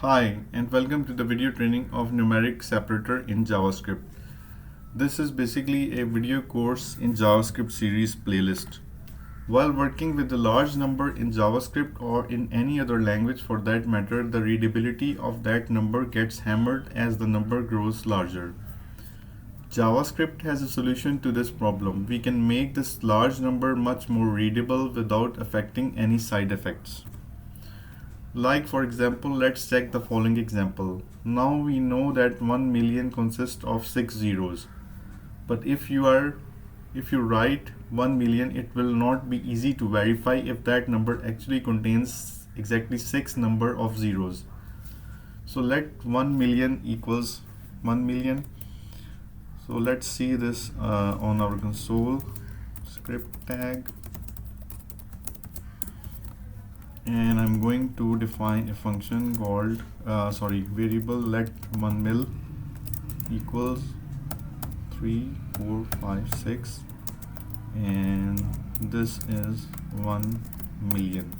Hi, and welcome to the video training of numeric separator in JavaScript. This is basically a video course in JavaScript series playlist. While working with a large number in JavaScript or in any other language for that matter, the readability of that number gets hammered as the number grows larger. JavaScript has a solution to this problem. We can make this large number much more readable without affecting any side effects. Like for example, let's check the following example. Now we know that 1 million consists of 6 zeros. But if you write 1 million, it will not be easy to verify if that number actually contains exactly 6 number of zeros. So let 1 million equals 1 million. So let's see this on our console script tag. And I'm going to define a function called variable let 1 mil equals 3 4 5 6, and this is 1 million.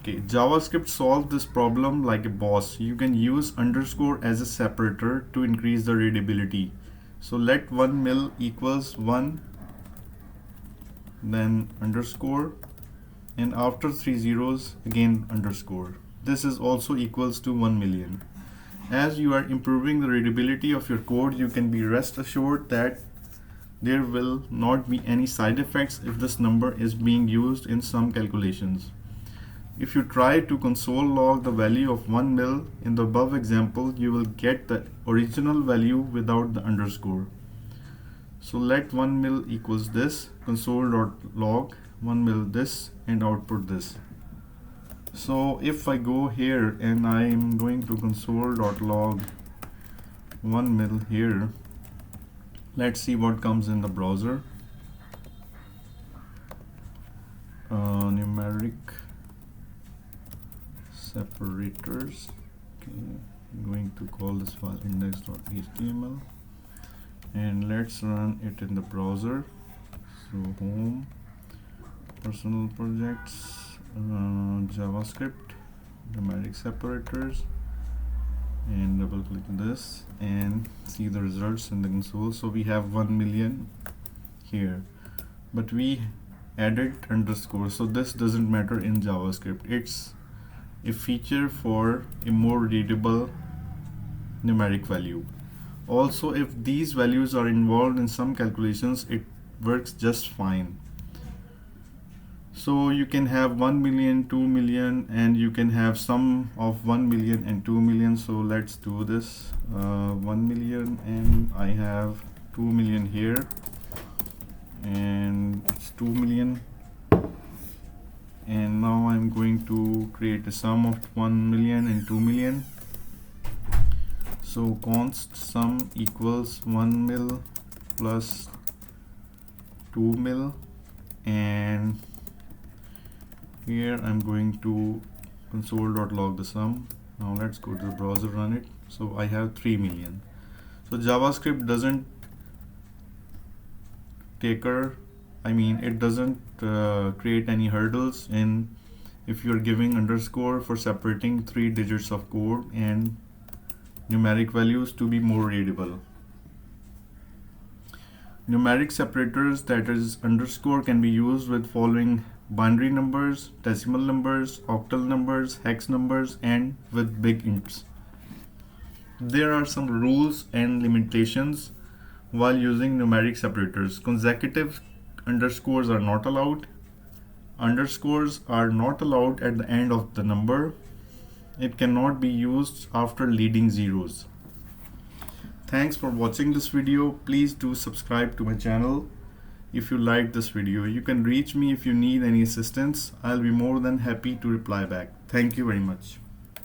Okay, JavaScript solved this problem like a boss. You can use underscore as a separator to increase the readability. So let 1 mil equals 1, then underscore, and after 3 zeros again underscore. This is also equals to 1 million. As you are improving the readability of your code, you can be rest assured that there will not be any side effects if this number is being used in some calculations. If you try to console log the value of 1 mil in the above example, you will get the original value without the underscore. So let 1 mil equals this, console.log 1 mil this, and output this. So if I go here and I am going to console.log 1 mil here, let's see what comes in the browser. Numeric separators. Okay, I'm going to call this file index.html, and let's run it in the browser. So home, personal projects, JavaScript, numeric separators, and double click this and see the results in the console. So we have 1 million here, but we added underscore, so this doesn't matter in JavaScript. It's a feature for a more readable numeric value. Also, if these values are involved in some calculations, it works just fine. So you can have 1 million, 2 million, and you can have sum of 1 million and 2 million. So let's do this. 1 million, and I have 2 million here, and it's 2 million. And now I'm going to create a sum of 1 million and 2 million. So const sum equals 1 mil plus 2 mil, and here I'm going to console.log the sum. Now let's go to the browser, run it. So I have 3 million. So JavaScript doesn't it doesn't create any hurdles in if you're giving underscore for separating 3 digits of code and numeric values to be more readable. Numeric separators, that is underscore, can be used with following binary numbers, decimal numbers, octal numbers, hex numbers, and with big ints. There are some rules and limitations while using numeric separators. Consecutive underscores are not allowed. Underscores are not allowed at the end of the number. It cannot be used after leading zeros. Thanks for watching this video. Please do subscribe to my channel if you liked this video. You can reach me if you need any assistance. I'll be more than happy to reply back. Thank you very much.